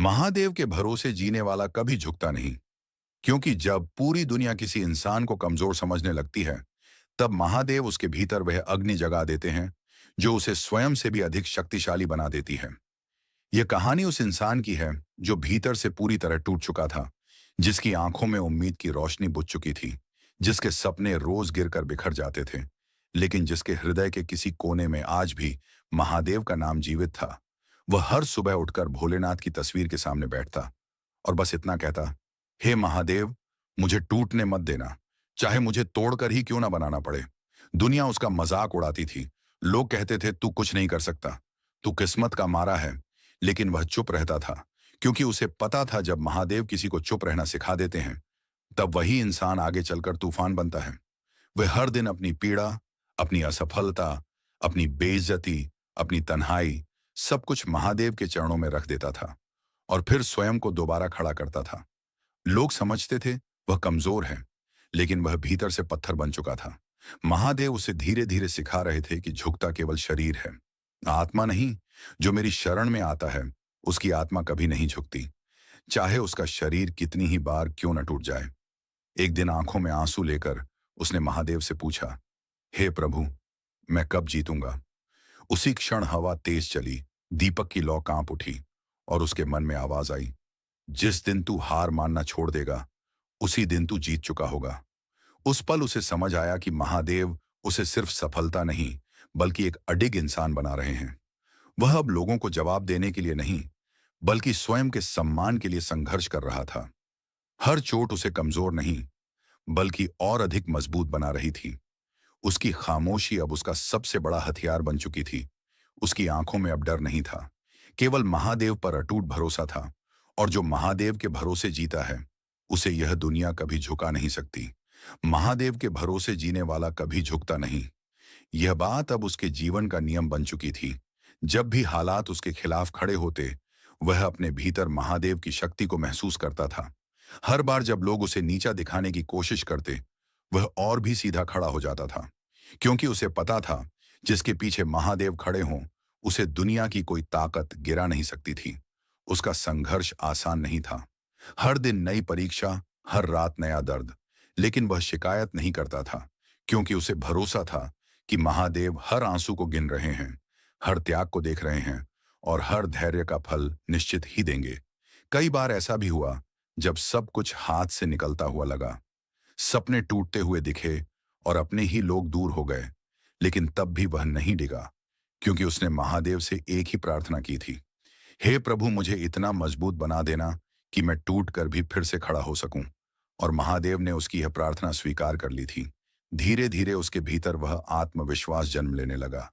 महादेव के भरोसे जीने वाला कभी झुकता नहीं। क्योंकि जब पूरी दुनिया किसी इंसान को कमजोर समझने लगती है, तब महादेव उसके भीतर वह अग्नि जगा देते हैं जो उसे स्वयं से भी अधिक शक्तिशाली बना देती है। यह कहानी उस इंसान की है जो भीतर से पूरी तरह टूट चुका था, जिसकी आंखों में उम्मीद की रोशनी बुझ चुकी थी, जिसके सपने रोज गिरकर बिखर जाते थे, लेकिन जिसके हृदय के किसी कोने में आज भी महादेव का नाम जीवित था। वह हर सुबह उठकर भोलेनाथ की तस्वीर के सामने बैठता और बस इतना कहता, हे महादेव, मुझे टूटने मत देना, चाहे मुझे तोड़कर ही क्यों ना बनाना पड़े। दुनिया उसका मजाक उड़ाती थी। लोग कहते थे तू कुछ नहीं कर सकता, तू किस्मत का मारा है। लेकिन वह चुप रहता था, क्योंकि उसे पता था जब महादेव किसी को चुप रहना सिखा देते हैं, तब वही इंसान आगे चलकर तूफान बनता है। वह हर दिन अपनी पीड़ा, अपनी असफलता, अपनी बेइज्जती, अपनी तन्हाई, सब कुछ महादेव के चरणों में रख देता था और फिर स्वयं को दोबारा खड़ा करता था। लोग समझते थे वह कमजोर है, लेकिन वह भीतर से पत्थर बन चुका था। महादेव उसे धीरे धीरे सिखा रहे थे कि झुकता केवल शरीर है, आत्मा नहीं। जो मेरी शरण में आता है, उसकी आत्मा कभी नहीं झुकती, चाहे उसका शरीर कितनी ही बार क्यों न टूट जाए। एक दिन आंखों में आंसू लेकर उसने महादेव से पूछा, हे प्रभु, मैं कब जीतूंगा। उसी क्षण हवा तेज चली, दीपक की लौ कांप उठी और उसके मन में आवाज आई, जिस दिन तू हार मानना छोड़ देगा, उसी दिन तू जीत चुका होगा। उस पल उसे समझ आया कि महादेव उसे सिर्फ सफलता नहीं, बल्कि एक अडिग इंसान बना रहे हैं। वह अब लोगों को जवाब देने के लिए नहीं, बल्कि स्वयं के सम्मान के लिए संघर्ष कर रहा था। हर चोट उसे कमजोर नहीं, बल्कि और अधिक मजबूत बना रही थी। उसकी खामोशी अब उसका सबसे बड़ा हथियार बन चुकी थी। उसकी आंखों में अब डर नहीं था, केवल महादेव पर अटूट भरोसा था। और जो महादेव के भरोसे जीता है, उसे यह दुनिया कभी झुका नहीं सकती। महादेव के भरोसे जीने वाला कभी झुकता नहीं। यह बात अब उसके जीवन का नियम बन चुकी थी। जब भी हालात उसके खिलाफ खड़े होते, वह अपने भीतर महादेव की शक्ति को महसूस करता था। हर बार जब लोग उसे नीचा दिखाने की कोशिश करते, वह और भी सीधा खड़ा हो जाता था, क्योंकि उसे पता था जिसके पीछे महादेव खड़े हों, उसे दुनिया की कोई ताकत गिरा नहीं सकती थी। उसका संघर्ष आसान नहीं था। हर दिन नई परीक्षा, हर रात नया दर्द। लेकिन वह शिकायत नहीं करता था, क्योंकि उसे भरोसा था कि महादेव हर आंसू को गिन रहे हैं, हर त्याग को देख रहे हैं और हर धैर्य का फल निश्चित ही देंगे। कई बार ऐसा भी हुआ जब सब कुछ हाथ से निकलता हुआ लगा, सपने टूटते हुए दिखे और अपने ही लोग दूर हो गए, लेकिन तब भी वह नहीं डिगा, क्योंकि उसने महादेव से एक ही प्रार्थना की थी, हे प्रभु, मुझे इतना मजबूत बना देना कि मैं टूट कर भी फिर से खड़ा हो सकूं। और महादेव ने उसकी यह प्रार्थना स्वीकार कर ली थी। धीरे धीरे उसके भीतर वह आत्मविश्वास जन्म लेने लगा,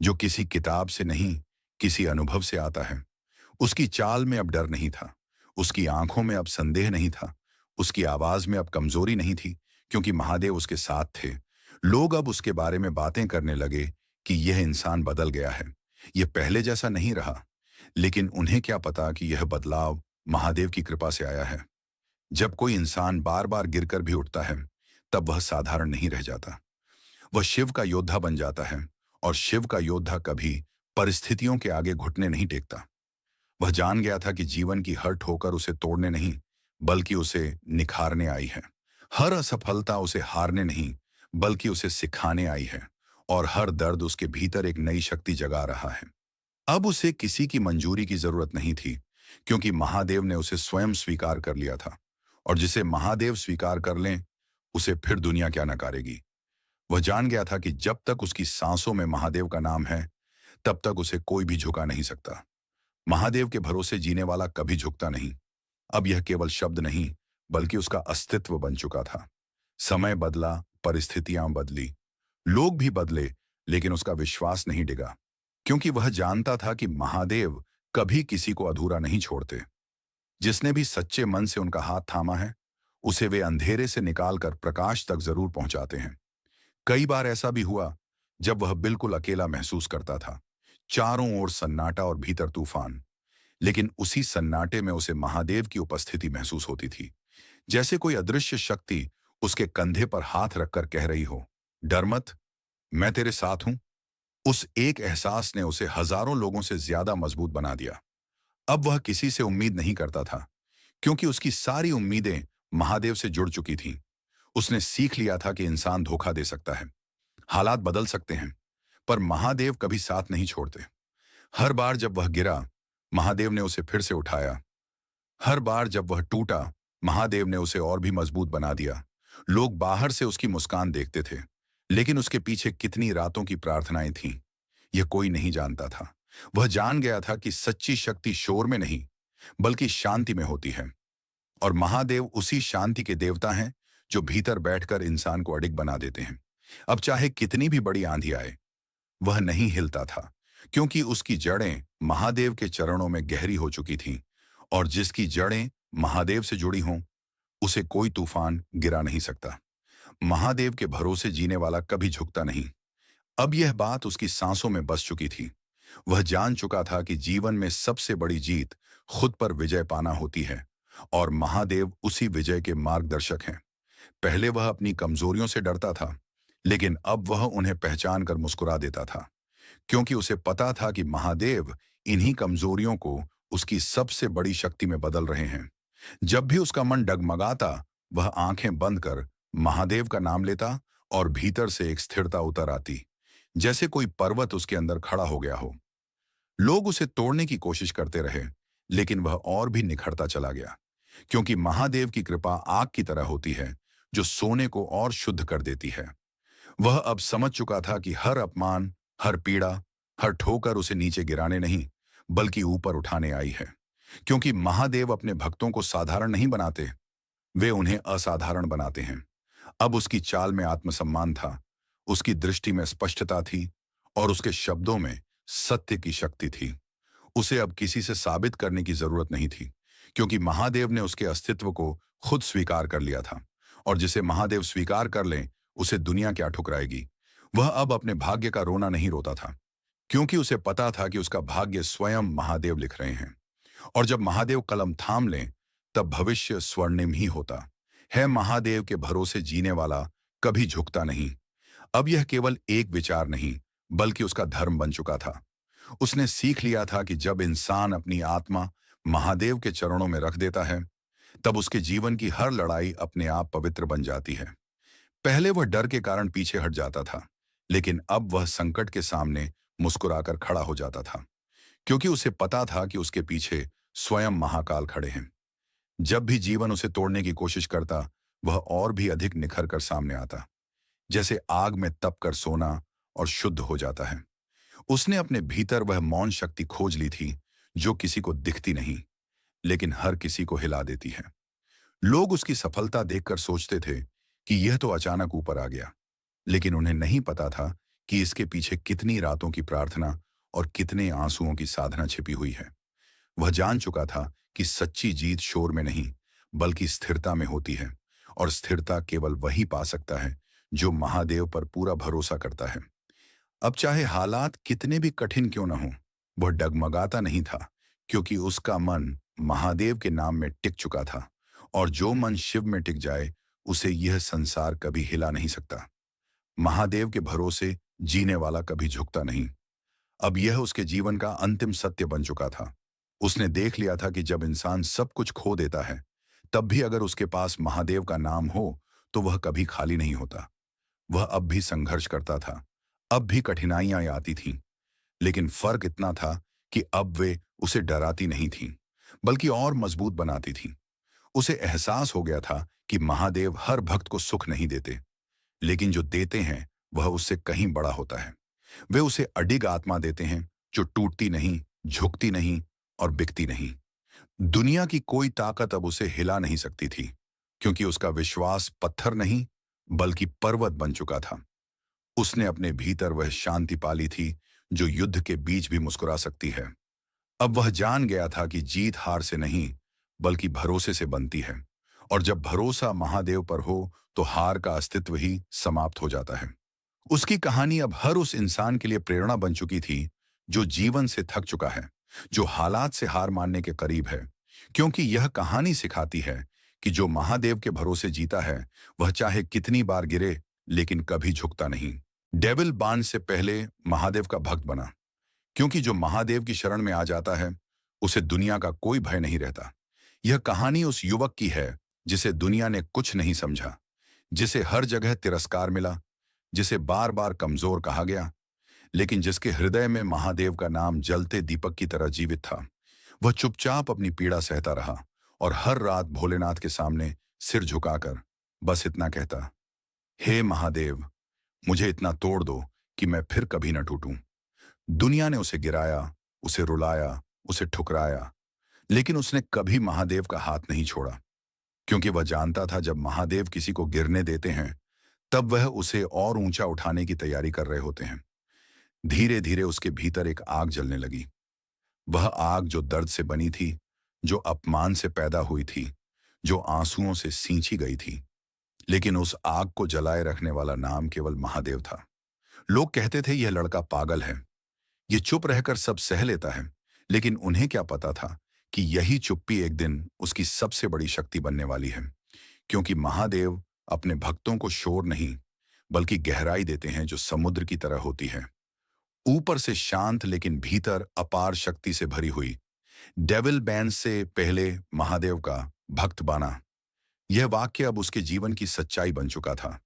जो किसी किताब से नहीं, किसी अनुभव से आता है। उसकी चाल में अब डर नहीं था, उसकी आंखों में अब संदेह नहीं था, उसकी आवाज में अब कमजोरी नहीं थी, क्योंकि महादेव उसके साथ थे। लोग अब उसके बारे में बातें करने लगे कि यह इंसान बदल गया है, यह पहले जैसा नहीं रहा। लेकिन उन्हें क्या पता कि यह बदलाव महादेव की कृपा से आया है। जब कोई इंसान बार बार गिरकर भी उठता है, तब वह साधारण नहीं रह जाता, वह शिव का योद्धा बन जाता है। और शिव का योद्धा कभी परिस्थितियों के आगे घुटने नहीं टेकता। वह जान गया था कि जीवन की हर ठोकर उसे तोड़ने नहीं, बल्कि उसे निखारने आई है। हर असफलता उसे हारने नहीं, बल्कि उसे सिखाने आई है। और हर दर्द उसके भीतर एक नई शक्ति जगा रहा है। अब उसे किसी की मंजूरी की जरूरत नहीं थी, क्योंकि महादेव ने उसे स्वयं स्वीकार कर लिया था। और जिसे महादेव स्वीकार कर लें, उसे फिर दुनिया क्या नकारेगी। वह जान गया था कि जब तक उसकी सांसों में महादेव का नाम है, तब तक उसे कोई भी झुका नहीं सकता। महादेव के भरोसे जीने वाला कभी झुकता नहीं। अब यह केवल शब्द नहीं, बल्कि उसका अस्तित्व बन चुका था। समय बदला, परिस्थितियां बदली, लोग भी बदले, लेकिन उसका विश्वास नहीं डिगा, क्योंकि वह जानता था कि महादेव कभी किसी को अधूरा नहीं छोड़ते। जिसने भी सच्चे मन से उनका हाथ थामा है, उसे वे अंधेरे से निकालकर प्रकाश तक जरूर पहुंचाते हैं। कई बार ऐसा भी हुआ जब वह बिल्कुल अकेला महसूस करता था, चारों ओर सन्नाटा और भीतर तूफान। लेकिन उसी सन्नाटे में उसे महादेव की उपस्थिति महसूस होती थी, जैसे कोई अदृश्य शक्ति उसके कंधे पर हाथ रखकर कह रही हो, डर मत, मैं तेरे साथ हूं। उस एक एहसास ने उसे हजारों लोगों से ज्यादा मजबूत बना दिया। अब वह किसी से उम्मीद नहीं करता था, क्योंकि उसकी सारी उम्मीदें महादेव से जुड़ चुकी थीं। उसने सीख लिया था कि इंसान धोखा दे सकता है, हालात बदल सकते हैं, पर महादेव कभी साथ नहीं छोड़ते। हर बार जब वह गिरा, महादेव ने उसे फिर से उठाया। हर बार जब वह टूटा, महादेव ने उसे और भी मजबूत बना दिया। लोग बाहर से उसकी मुस्कान देखते थे, लेकिन उसके पीछे कितनी रातों की प्रार्थनाएं थीं, यह कोई नहीं जानता था। वह जान गया था कि सच्ची शक्ति शोर में नहीं, बल्कि शांति में होती है। और महादेव उसी शांति के देवता हैं, जो भीतर बैठकर इंसान को अडिग बना देते हैं। अब चाहे कितनी भी बड़ी आंधी आए, वह नहीं हिलता था, क्योंकि उसकी जड़ें महादेव के चरणों में गहरी हो चुकी थीं। और जिसकी जड़ें महादेव से जुड़ी हों, उसे कोई तूफान गिरा नहीं सकता। महादेव के भरोसे जीने वाला कभी झुकता नहीं। अब यह बात उसकी सांसों में बस चुकी थी। वह जान चुका था कि जीवन में सबसे बड़ी जीत खुद पर विजय पाना होती है, और महादेव उसी विजय के मार्गदर्शक हैं। पहले वह अपनी कमजोरियों से डरता था, लेकिन अब वह उन्हें पहचान कर मुस्कुरा देता था, क्योंकि उसे पता था कि महादेव इन्हीं कमजोरियों को उसकी सबसे बड़ी शक्ति में बदल रहे हैं। जब भी उसका मन डगमगाता, वह आंखें बंद कर महादेव का नाम लेता, और भीतर से एक स्थिरता उतर आती, जैसे कोई पर्वत उसके अंदर खड़ा हो गया हो। लोग उसे तोड़ने की कोशिश करते रहे, लेकिन वह और भी निखरता चला गया, क्योंकि महादेव की कृपा आग की तरह होती है, जो सोने को और शुद्ध कर देती है। वह अब समझ चुका था कि हर अपमान, हर पीड़ा, हर ठोकर उसे नीचे गिराने नहीं, बल्कि ऊपर उठाने आई है। क्योंकि महादेव अपने भक्तों को साधारण नहीं बनाते, वे उन्हें असाधारण बनाते हैं। अब उसकी चाल में आत्मसम्मान था, उसकी दृष्टि में स्पष्टता थी, और उसके शब्दों में सत्य की शक्ति थी। उसे अब किसी से साबित करने की जरूरत नहीं थी, क्योंकि महादेव ने उसके अस्तित्व को खुद स्वीकार कर लिया था। और जिसे महादेव स्वीकार कर लें, उसे दुनिया क्या ठुकराएगी। वह अब अपने भाग्य का रोना नहीं रोता था, क्योंकि उसे पता था कि उसका भाग्य स्वयं महादेव लिख रहे हैं। और जब महादेव कलम थाम लें, तब भविष्य स्वर्णिम ही होता है। महादेव के भरोसे जीने वाला कभी झुकता नहीं। अब यह केवल एक विचार नहीं, बल्कि उसका धर्म बन चुका था। उसने सीख लिया था कि जब इंसान अपनी आत्मा महादेव के चरणों में रख देता है, तब उसके जीवन की हर लड़ाई अपने आप पवित्र बन जाती है। पहले वह डर के कारण पीछे हट जाता था, लेकिन अब वह संकट के सामने मुस्कुराकर खड़ा हो जाता था, क्योंकि उसे पता था कि उसके पीछे स्वयं महाकाल खड़े हैं। जब भी जीवन उसे तोड़ने की कोशिश करता, वह और भी अधिक निखर कर सामने आता, जैसे आग में तप कर सोना और शुद्ध हो जाता है। उसने अपने भीतर वह मौन शक्ति खोज ली थी, जो किसी को दिखती नहीं, लेकिन हर किसी को हिला देती है। लोग उसकी सफलता देखकर सोचते थे कि यह तो अचानक ऊपर आ गया, लेकिन उन्हें नहीं पता था कि इसके पीछे कितनी रातों की प्रार्थना और कितने आंसुओं की साधना छिपी हुई है। वह जान चुका था कि सच्ची जीत शोर में नहीं, बल्कि स्थिरता में होती है, और स्थिरता केवल वही पा सकता है जो महादेव पर पूरा भरोसा करता है। अब चाहे हालात कितने भी कठिन क्यों न हों, वह डगमगाता नहीं था, क्योंकि उसका मन महादेव के नाम में टिक चुका था, और जो मन शिव में टिक जाए, उसे यह संसार कभी हिला नहीं सकता। महादेव के भरोसे जीने वाला कभी झुकता नहीं। अब यह उसके जीवन का अंतिम सत्य बन चुका था। उसने देख लिया था कि जब इंसान सब कुछ खो देता है, तब भी अगर उसके पास महादेव का नाम हो, तो वह कभी खाली नहीं होता। वह अब भी संघर्ष करता था, अब भी कठिनाइयां आती थीं, लेकिन फर्क इतना था कि अब वे उसे डराती नहीं थीं, बल्कि और मजबूत बनाती थीं। उसे एहसास हो गया था कि महादेव हर भक्त को सुख नहीं देते, लेकिन जो देते हैं वह उससे कहीं बड़ा होता है। वे उसे अडिग आत्मा देते हैं, जो टूटती नहीं, झुकती नहीं और बिकती नहीं। दुनिया की कोई ताकत अब उसे हिला नहीं सकती थी, क्योंकि उसका विश्वास पत्थर नहीं, बल्कि पर्वत बन चुका था। उसने अपने भीतर वह शांति पाली थी, जो युद्ध के बीच भी मुस्कुरा सकती है। अब वह जान गया था कि जीत हार से नहीं, बल्कि भरोसे से बनती है, और जब भरोसा महादेव पर हो, तो हार का अस्तित्व ही समाप्त हो जाता है। उसकी कहानी अब हर उस इंसान के लिए प्रेरणा बन चुकी थी, जो जीवन से थक चुका है, जो हालात से हार मानने के करीब है, क्योंकि यह कहानी सिखाती है कि जो महादेव के भरोसे जीता है, वह चाहे कितनी बार गिरे, लेकिन कभी झुकता नहीं। डेविल बांड से पहले महादेव का भक्त बना, क्योंकि जो महादेव की शरण में आ जाता है, उसे दुनिया का कोई भय नहीं रहता। यह कहानी उस युवक की है जिसे दुनिया ने कुछ नहीं समझा, जिसे हर जगह तिरस्कार मिला, जिसे बार बार कमजोर कहा गया, लेकिन जिसके हृदय में महादेव का नाम जलते दीपक की तरह जीवित था। वह चुपचाप अपनी पीड़ा सहता रहा और हर रात भोलेनाथ के सामने सिर झुकाकर बस इतना कहता, हे महादेव, मुझे इतना तोड़ दो कि मैं फिर कभी न टूटूं। दुनिया ने उसे गिराया, उसे रुलाया, उसे ठुकराया, लेकिन उसने कभी महादेव का हाथ नहीं छोड़ा, क्योंकि वह जानता था जब महादेव किसी को गिरने देते हैं, तब वह उसे और ऊंचा उठाने की तैयारी कर रहे होते हैं। धीरे धीरे उसके भीतर एक आग जलने लगी। वह आग जो दर्द से बनी थी, जो अपमान से पैदा हुई थी, जो आंसुओं से सींची गई थी। लेकिन उस आग को जलाए रखने वाला नाम केवल महादेव था। लोग कहते थे यह लड़का पागल है, ये चुप रहकर सब सह लेता है, लेकिन उन्हें क्या पता था कि यही चुप्पी एक दिन उसकी सबसे बड़ी शक्ति बनने वाली है। क्योंकि महादेव अपने भक्तों को शोर नहीं, बल्कि गहराई देते हैं जो समुद्र की तरह होती है। ऊपर से शांत लेकिन भीतर अपार शक्ति से भरी हुई। डेविल बैंड से पहले महादेव का भक्त बना, यह वाक्य अब उसके जीवन की सच्चाई बन चुका था।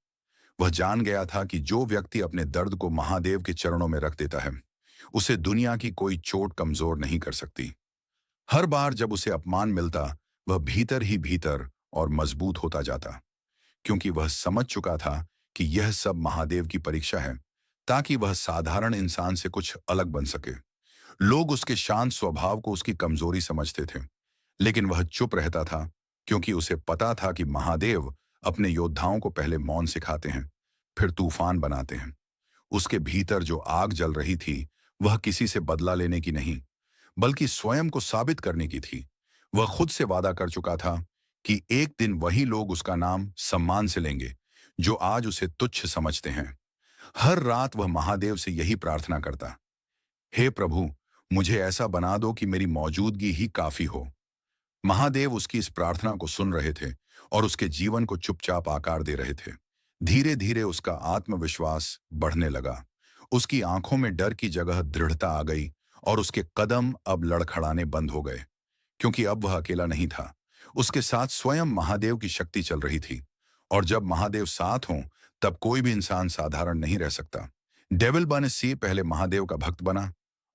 वह जान गया था कि जो व्यक्ति अपने दर्द को महादेव के चरणों में रख देता है, उसे दुनिया की कोई चोट कमजोर नहीं कर सकती। हर बार जब उसे अपमान मिलता, वह भीतर ही भीतर और मजबूत होता जाता, क्योंकि वह समझ चुका था कि यह सब महादेव की परीक्षा है, ताकि वह साधारण इंसान से कुछ अलग बन सके। लोग उसके शांत स्वभाव को उसकी कमजोरी समझते थे, लेकिन वह चुप रहता था, क्योंकि उसे पता था कि महादेव अपने योद्धाओं को पहले मौन सिखाते हैं, फिर तूफान बनाते हैं। उसके भीतर जो आग जल रही थी, वह किसी से बदला लेने की नहीं, बल्कि स्वयं को साबित करने की थी। वह खुद से वादा कर चुका था कि एक दिन वही लोग उसका नाम सम्मान से लेंगे, जो आज उसे तुच्छ समझते हैं। हर रात वह महादेव से यही प्रार्थना करता, हे प्रभु, मुझे ऐसा बना दो कि मेरी मौजूदगी ही काफी हो। महादेव उसकी इस प्रार्थना को सुन रहे थे और उसके जीवन को चुपचाप आकार दे रहे थे। धीरे धीरे उसका आत्मविश्वास बढ़ने लगा। उसकी आंखों में डर की जगह दृढ़ता आ गई और उसके कदम अब लड़खड़ाने बंद हो गए, क्योंकि अब वह अकेला नहीं था। उसके साथ स्वयं महादेव की शक्ति चल रही थी। और जब महादेव साथ हों, तब कोई भी इंसान साधारण नहीं रह सकता। डेविल बनसी पहले महादेव का भक्त बना।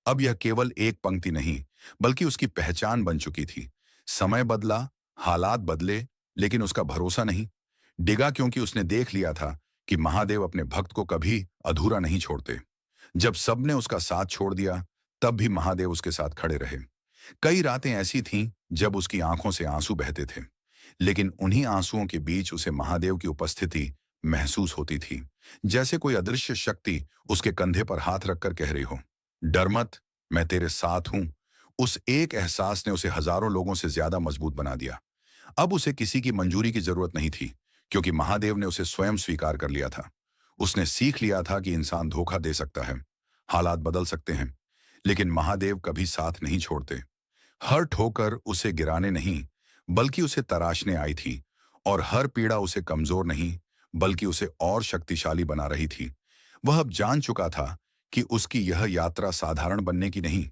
अब यह केवल एक पंक्ति नहीं, बल्कि उसकी पहचान बन चुकी थी। समय बदला, हालात बदले, लेकिन उसका भरोसा नहीं डिगा, क्योंकि उसने देख लिया था कि महादेव अपने भक्त को कभी अधूरा नहीं छोड़ते। जब सबने उसका साथ छोड़ दिया, तब भी महादेव उसके साथ खड़े रहे। कई रातें ऐसी थीं जब उसकी आंखों से आंसू बहते थे, लेकिन उन्हीं आंसुओं के बीच उसे महादेव की उपस्थिति महसूस होती थी, जैसे कोई अदृश्य शक्ति उसके कंधे पर हाथ रखकर कह रही हो, डर मत, मैं तेरे साथ हूं। उस एक एहसास ने उसे हजारों लोगों से ज्यादा मजबूत बना दिया। अब उसे किसी की मंजूरी की जरूरत नहीं थी, क्योंकि महादेव ने उसे स्वयं स्वीकार कर लिया था। उसने सीख लिया था कि इंसान धोखा दे सकता है, हालात बदल सकते हैं, लेकिन महादेव कभी साथ नहीं छोड़ते। हर ठोकर उसे गिराने नहीं, बल्कि उसे तराशने आई थी, और हर पीड़ा उसे कमजोर नहीं, बल्कि उसे और शक्तिशाली बना रही थी। वह अब जान चुका था कि उसकी यह यात्रा साधारण बनने की नहीं,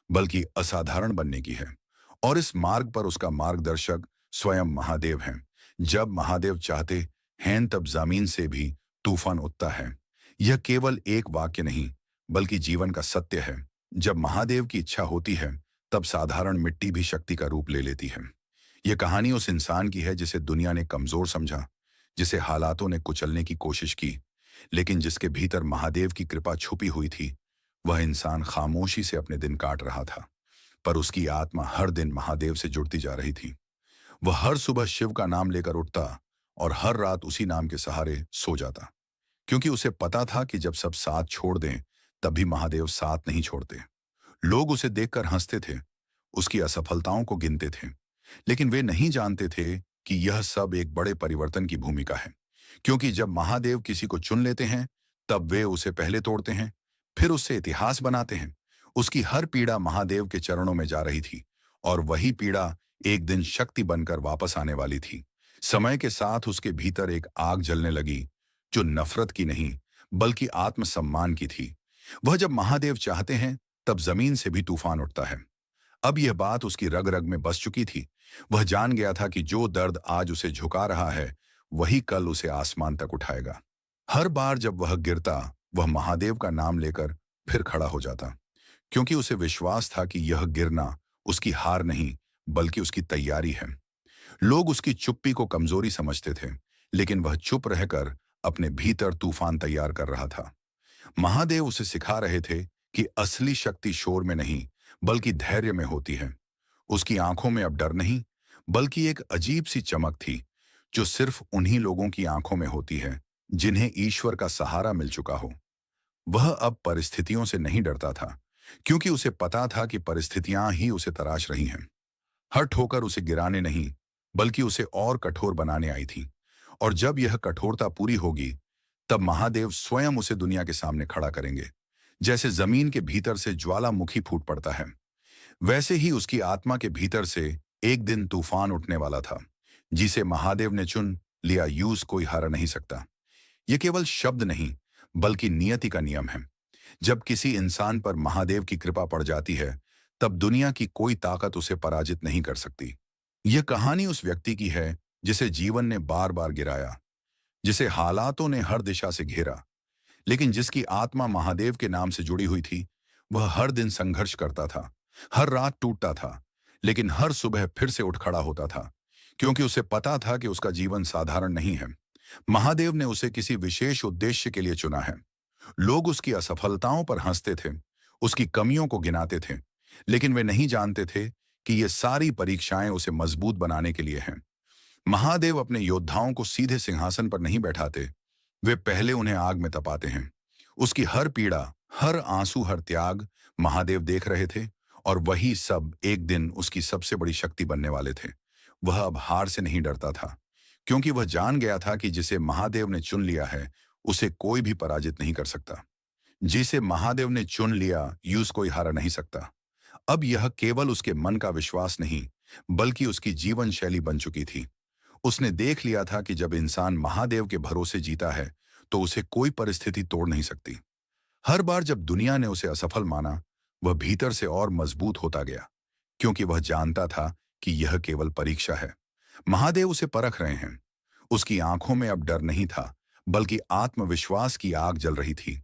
बल्कि असाधारण बनने की है। और इस मार्ग पर उसका मार्गदर्शक स्वयं महादेव हैं। जब महादेव चाहते हैं, तब जमीन से भी तूफान उठता है। यह केवल एक वाक्य नहीं, बल्कि जीवन का सत्य है। जब महादेव की इच्छा होती है, तब साधारण मिट्टी भी शक्ति का रूप ले लेती है। यह कहानी उस इंसान की है जिसे दुनिया ने कमजोर समझा, जिसे हालातों ने कुचलने की कोशिश की, लेकिन जिसके भीतर महादेव की कृपा छुपी हुई थी। वह इंसान खामोशी से अपने दिन काट रहा था, पर उसकी आत्मा हर दिन महादेव से जुड़ती जा रही थी। वह हर सुबह शिव का नाम लेकर उठता और हर रात उसी नाम के सहारे सो जाता, क्योंकि उसे पता था कि जब सब साथ छोड़ दें, तब भी महादेव साथ नहीं छोड़ते। लोग उसे देखकर हंसते थे, उसकी असफलताओं को गिनते थे, लेकिन वे नहीं जानते थे कि यह सब एक बड़े परिवर्तन की भूमिका है। क्योंकि जब महादेव किसी को चुन लेते हैं, तब वे उसे पहले तोड़ते हैं, फिर उससे इतिहास बनाते हैं। उसकी हर पीड़ा महादेव के चरणों में जा रही थी, और वही पीड़ा एक दिन शक्ति बनकर वापस आने वाली थी। समय के साथ उसके भीतर एक आग जलने लगी, जो नफरत की नहीं, बल्कि आत्मसम्मान की थी। वह जब महादेव चाहते हैं, तब जमीन से भी तूफान उठता है। अब यह बात उसकी रग रग में बस चुकी थी। वह जान गया था कि जो दर्द आज उसे झुका रहा है, वही कल उसे आसमान तक उठाएगा। हर बार जब वह गिरता, वह महादेव का नाम लेकर फिर खड़ा हो जाता, क्योंकि उसे विश्वास था कि यह गिरना उसकी हार नहीं, बल्कि उसकी तैयारी है। लोग उसकी चुप्पी को कमजोरी समझते थे, लेकिन वह चुप रहकर अपने भीतर तूफान तैयार कर रहा था। महादेव उसे सिखा रहे थे कि असली शक्ति शोर में नहीं, बल्कि धैर्य में होती है। उसकी आंखों में अब डर नहीं, बल्कि एक अजीब सी चमक थी, जो सिर्फ उन्हीं लोगों की आंखों में होती है जिन्हें ईश्वर का सहारा मिल चुका हो। वह अब परिस्थितियों से नहीं डरता था, क्योंकि उसे पता था कि परिस्थितियां ही उसे तराश रही हैं। हर ठोकर उसे गिराने नहीं, बल्कि उसे और कठोर बनाने आई थी। और जब यह कठोरता पूरी होगी, तब महादेव स्वयं उसे दुनिया के सामने खड़ा करेंगे। जैसे जमीन के भीतर से ज्वालामुखी फूट पड़ता है, वैसे ही उसकी आत्मा के भीतर से एक दिन तूफान उठने वाला था, जिसे महादेव ने चुन लिया। यूज कोई हारा नहीं सकता। यह केवल शब्द नहीं, बल्कि नियति का नियम है। जब किसी इंसान पर महादेव की कृपा पड़ जाती है, तब दुनिया की कोई ताकत उसे पराजित नहीं कर सकती। यह कहानी उस व्यक्ति की है जिसे जीवन ने बार बार गिराया, जिसे हालातों ने हर दिशा से घेरा, लेकिन जिसकी आत्मा महादेव के नाम से जुड़ी हुई थी। वह हर दिन संघर्ष करता था, हर रात टूटता था, लेकिन हर सुबह फिर से उठ खड़ा होता था, क्योंकि उसे पता था कि उसका जीवन साधारण नहीं है। महादेव ने उसे किसी विशेष उद्देश्य के लिए चुना है। लोग उसकी असफलताओं पर हंसते थे, उसकी कमियों को गिनाते थे, लेकिन वे नहीं जानते थे कि ये सारी परीक्षाएं उसे मजबूत बनाने के लिए हैं। महादेव अपने योद्धाओं को सीधे सिंहासन पर नहीं बैठाते, वे पहले उन्हें आग में तपाते हैं। उसकी हर पीड़ा, हर आंसू, हर त्याग महादेव देख रहे थे, और वही सब एक दिन उसकी सबसे बड़ी शक्ति बनने वाले थे। वह अब हार से नहीं डरता था, क्योंकि वह जान गया था कि जिसे महादेव ने चुन लिया है, उसे कोई भी पराजित नहीं कर सकता। जिसे महादेव ने चुन लिया, यूज कोई हारा नहीं सकता। अब यह केवल उसके मन का विश्वास नहीं, बल्कि उसकी जीवन शैली बन चुकी थी। उसने देख लिया था कि जब इंसान महादेव के भरोसे जीता है, तो उसे कोई परिस्थिति तोड़ नहीं सकती। हर बार जब दुनिया ने उसे असफल माना, वह भीतर से और मजबूत होता गया, क्योंकि वह जानता था कि यह केवल परीक्षा है। महादेव उसे परख रहे हैं। उसकी आंखों में अब डर नहीं था, बल्कि आत्मविश्वास की आग जल रही थी।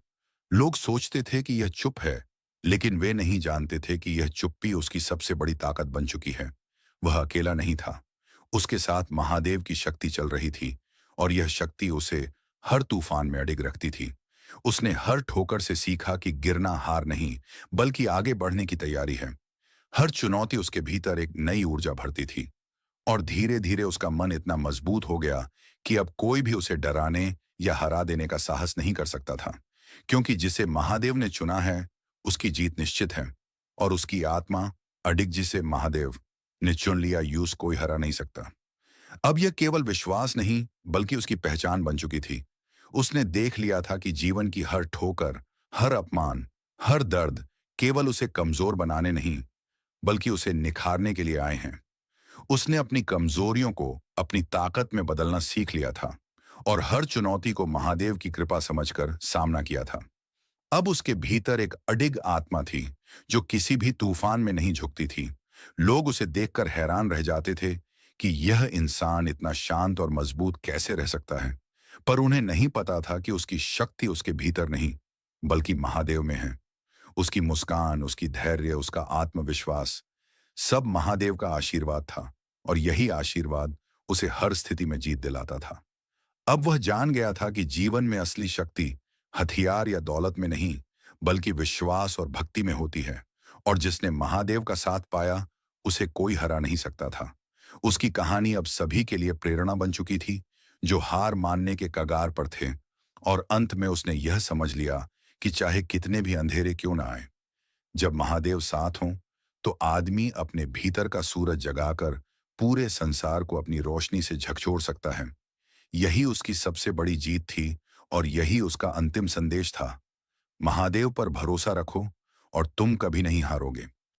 लोग सोचते थे कि यह चुप है, लेकिन वे नहीं जानते थे कि यह चुप्पी उसकी सबसे बड़ी ताकत बन चुकी है। वह अकेला नहीं था, उसके साथ महादेव की शक्ति चल रही थी, और यह शक्ति उसे हर तूफान में अडिग रखती थी। उसने हर ठोकर से सीखा कि गिरना हार नहीं, बल्कि आगे बढ़ने की तैयारी है। हर चुनौती उसके भीतर एक नई ऊर्जा भरती थी, और धीरे धीरे उसका मन इतना मजबूत हो गया कि अब कोई भी उसे डराने या हरा देने का साहस नहीं कर सकता था, क्योंकि जिसे महादेव ने चुना है, उसकी जीत निश्चित है। और उसकी आत्मा अडिग, जिसे महादेव ने चुन लिया, यूज कोई हरा नहीं सकता। अब यह केवल विश्वास नहीं, बल्कि उसकी पहचान बन चुकी थी। उसने देख लिया था कि जीवन की हर ठोकर, हर अपमान, हर दर्द केवल उसे कमजोर बनाने नहीं, बल्कि उसे निखारने के लिए आए हैं। उसने अपनी कमजोरियों को अपनी ताकत में बदलना सीख लिया था, और हर चुनौती को महादेव की कृपा समझकर सामना किया था। अब उसके भीतर एक अडिग आत्मा थी, जो किसी भी तूफान में नहीं झुकती थी। लोग उसे देखकर हैरान रह जाते थे कि यह इंसान इतना शांत और मजबूत कैसे रह सकता है। पर उन्हें नहीं पता था कि उसकी शक्ति उसके भीतर नहीं, बल्कि महादेव में है। उसकी मुस्कान, उसकी धैर्य, उसका आत्मविश्वास, सब महादेव का आशीर्वाद था, और यही आशीर्वाद उसे हर स्थिति में जीत दिलाता था। अब वह जान गया था कि जीवन में असली शक्ति हथियार या दौलत में नहीं, बल्कि विश्वास और भक्ति में होती है। और जिसने महादेव का साथ पाया, उसे कोई हरा नहीं सकता था। उसकी कहानी अब सभी के लिए प्रेरणा बन चुकी थी, जो हार मानने के कगार पर थे। और अंत में उसने यह समझ लिया कि चाहे कितने भी अंधेरे क्यों ना आए, जब महादेव साथ हों, तो आदमी अपने भीतर का सूरज जगाकर पूरे संसार को अपनी रोशनी से झकझोर सकता है। यही उसकी सबसे बड़ी जीत थी, और यही उसका अंतिम संदेश था। महादेव पर भरोसा रखो, और तुम कभी नहीं हारोगे।